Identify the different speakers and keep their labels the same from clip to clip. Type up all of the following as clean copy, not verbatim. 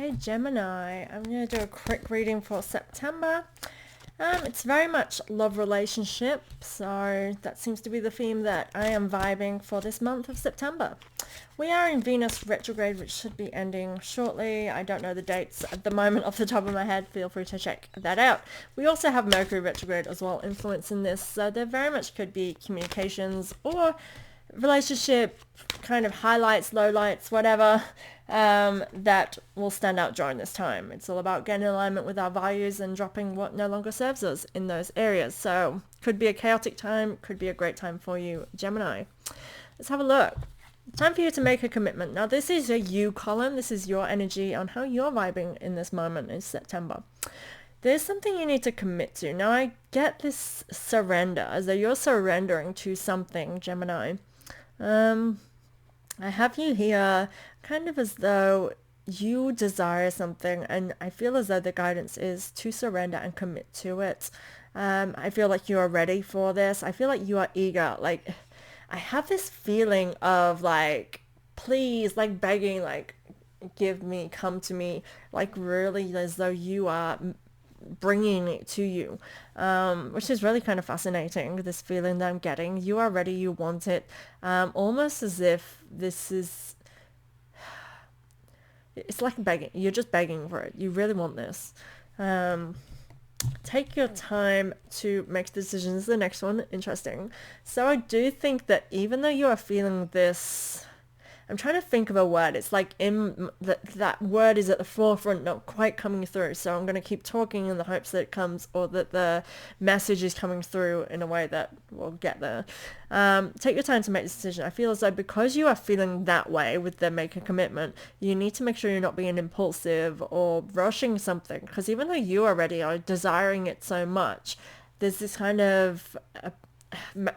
Speaker 1: Okay, Gemini, I'm going to do a quick reading for September. It's very much love relationship, so that seems to be the theme that I am vibing for this month of September. We are in Venus retrograde, which should be ending shortly. I don't know the dates at the moment off the top of my head. Feel free to check that out. We also have Mercury retrograde as well influencing this, so there very much could be communications or relationship kind of highlights, lowlights, whatever, that will stand out during this time. It's all about getting in alignment with our values and dropping what no longer serves us in those areas. So could be a chaotic time, could be a great time for you, Gemini. Let's have a look. Time for you to make a commitment. Now this is a you column. This is your energy on how you're vibing in this moment in September. There's something you need to commit to. Now I get this surrender, as though you're surrendering to something, Gemini. I have you here kind of as though you desire something, and I feel as though the guidance is to surrender and commit to it. I feel like you are ready for this. I feel like you are eager. Like, I have this feeling of like, please, like begging, like, give me, come to me, like really as though you are bringing it to you, which is really kind of fascinating, this feeling that I'm getting. You are ready, you want it, almost as if this is, it's like begging, you're just begging for it, you really want this. Take your time to make decisions. The next one, interesting. So I do think that even though you are feeling this, I'm trying to think of a word. It's like that word is at the forefront, not quite coming through. So I'm going to keep talking in the hopes that it comes, or that the message is coming through in a way that will get there. Take your time to make the decision. I feel as though because you are feeling that way with the make a commitment, you need to make sure you're not being impulsive or rushing something. Because even though you already are desiring it so much, there's this kind of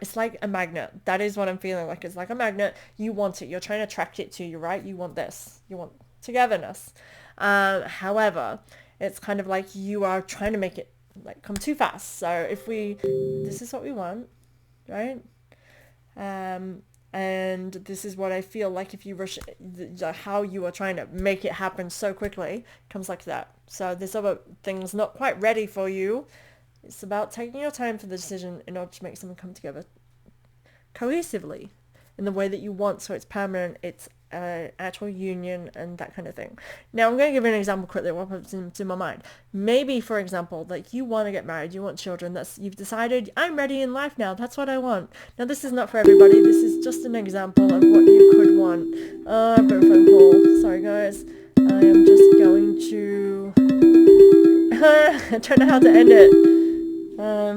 Speaker 1: it's like a magnet. That is what I'm feeling like. It's like a magnet. You want it. You're trying to attract it to you, right? You want this. You want togetherness. However, it's kind of like you are trying to make it like come too fast. So if this is what we want, right? And this is what I feel like if you rush how you are trying to make it happen so quickly, comes like that. So there's other things not quite ready for you. It's about taking your time for the decision in order to make something come together cohesively in the way that you want, so it's permanent, it's actual union and that kind of thing. Now I'm going to give you an example quickly what pops into my mind. Maybe, for example, like you want to get married, you want children, you've decided, I'm ready in life now, that's what I want. Now this is not for everybody, this is just an example of what you could want. I've got a phone call, sorry guys. I am just going to I don't know how to end it. Oh,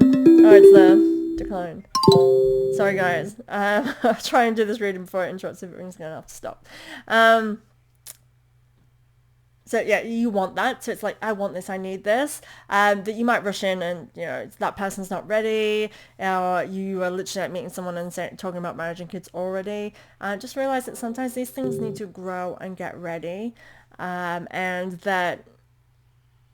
Speaker 1: it's the decline. Sorry guys. I'll try and do this reading before it interrupts. Everything's going to have to stop. So yeah, you want that. So it's like, I want this, I need this. That you might rush in and, you know, that person's not ready. Or you are literally meeting someone and talking about marriage and kids already. Just realize that sometimes these things need to grow and get ready. And that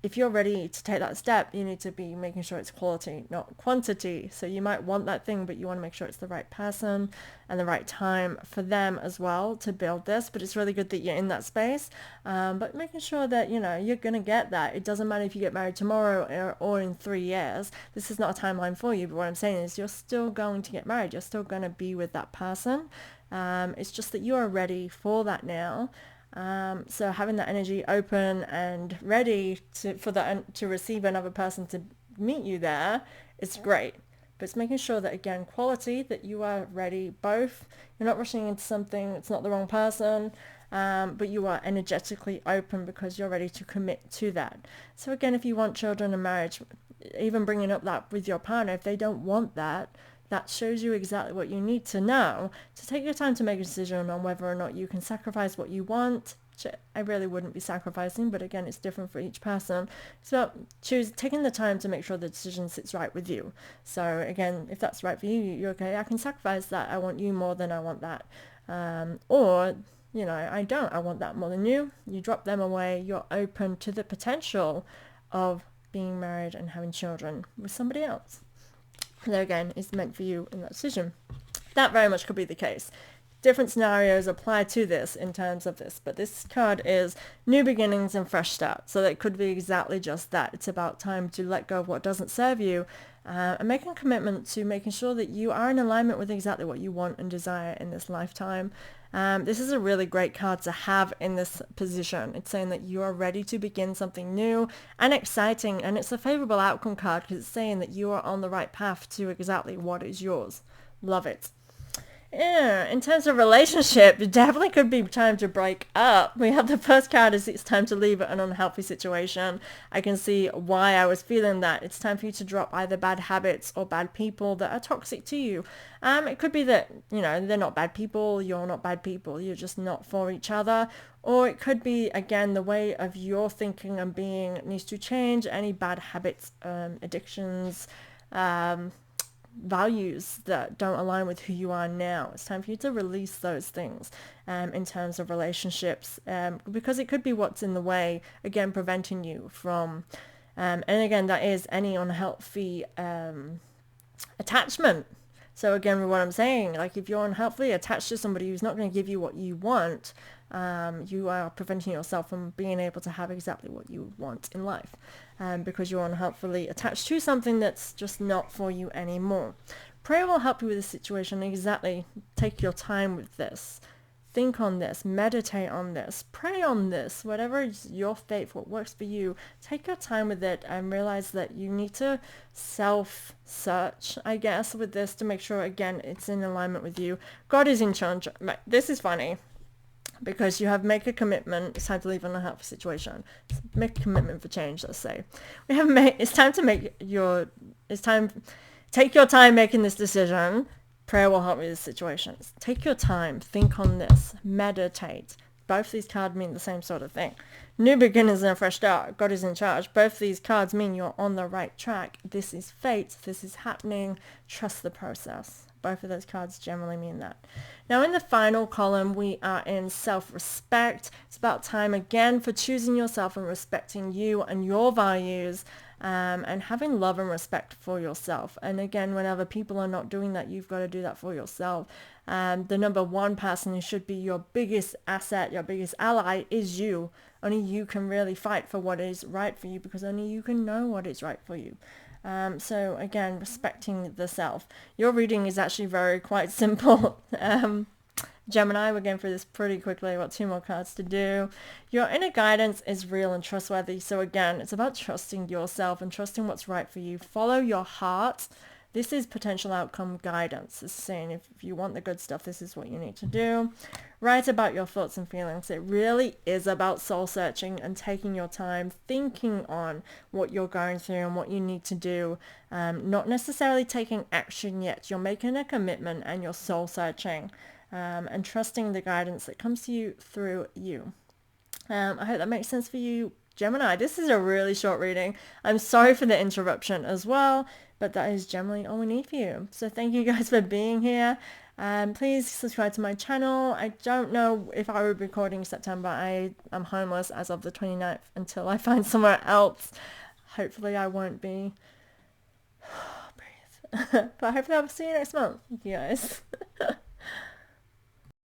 Speaker 1: if you're ready to take that step, you need to be making sure it's quality, not quantity. So you might want that thing, but you want to make sure it's the right person and the right time for them as well to build this. But it's really good that you're in that space. But making sure that, you know, you're going to get that. It doesn't matter if you get married tomorrow or in 3 years. This is not a timeline for you. But what I'm saying is you're still going to get married. You're still going to be with that person. It's just that you are ready for that now. So having that energy open and ready to receive another person to meet you there is great. But it's making sure that, again, quality, that you are ready both. You're not rushing into something, it's not the wrong person, but you are energetically open because you're ready to commit to that. So again, if you want children and marriage, even bringing up that with your partner, if they don't want that, that shows you exactly what you need to know to take your time to make a decision on whether or not you can sacrifice what you want, which I really wouldn't be sacrificing, but again, it's different for each person. It's about taking the time to make sure the decision sits right with you. So again, if that's right for you, you're okay, I can sacrifice that, I want you more than I want that. Or, you know, I don't, I want that more than you. You drop them away, you're open to the potential of being married and having children with somebody else. That again is meant for you in that decision. That very much could be the case. different scenarios apply to this in terms of this, but this card is new beginnings and fresh start. So that could be exactly just that. It's about time to let go of what doesn't serve you, and making a commitment to making sure that you are in alignment with exactly what you want and desire in this lifetime. This is a really great card to have in this position. It's saying that you are ready to begin something new and exciting, and it's a favorable outcome card because it's saying that you are on the right path to exactly what is yours. Love it. Yeah, in terms of relationship, it definitely could be time to break up. We have the first card is it's time to leave an unhealthy situation. I can see why I was feeling that. It's time for you to drop either bad habits or bad people that are toxic to you. It could be that, they're not bad people, you're not bad people, you're just not for each other. Or it could be, again, the way of your thinking and being needs to change. Any bad habits, addictions, values that don't align with who you are now. It's time for you to release those things in terms of relationships, because it could be what's in the way, again, preventing you from, and again, that is any unhealthy attachment. So again, what I'm saying, like if you're unhealthily attached to somebody who's not going to give you what you want, you are preventing yourself from being able to have exactly what you want in life, because you're unhealthily attached to something that's just not for you anymore. Prayer will help you with this situation. Exactly. Take your time with this. Think on this, meditate on this, pray on this, whatever is your faith, what works for you. Take your time with it and realize that you need to self-search, I guess, with this to make sure, again, it's in alignment with you. God is in charge. This is funny because you have make a commitment. It's time to leave an unhealthy situation. Make a commitment for change, let's say. It's time to take your time making this decision. Prayer will help with this situation. Take your time. Think on this. Meditate. Both these cards mean the same sort of thing. New beginnings and a fresh start. God is in charge. Both these cards mean you're on the right track. This is fate. This is happening. Trust the process. Both of those cards generally mean that. Now in the final column, we are in self-respect. It's about time again for choosing yourself and respecting you and your values, and having love and respect for yourself. And again, whenever people are not doing that, you've got to do that for yourself. The number one person who should be your biggest asset, your biggest ally is you. Only you can really fight for what is right for you, because only you can know what is right for you. So again, respecting the self. Your reading is actually quite simple. Gemini, we're going through this pretty quickly. I've got 2 more cards to do. Your inner guidance is real and trustworthy. So again, it's about trusting yourself and trusting what's right for you. Follow your heart. This is potential outcome guidance. It's saying if you want the good stuff, this is what you need to do. Write about your thoughts and feelings. It really is about soul searching and taking your time, thinking on what you're going through and what you need to do. Not necessarily taking action yet. You're making a commitment and you're soul searching. And trusting the guidance that comes to you through you. I hope that makes sense for you, Gemini. This is a really short reading. I'm sorry for the interruption as well, but that is generally all we need for you. So thank you guys for being here. Please subscribe to my channel. I don't know if I will be recording in September. I am homeless as of the 29th until I find somewhere else. Hopefully I won't be. Breathe. But hopefully I'll see you next month, you guys.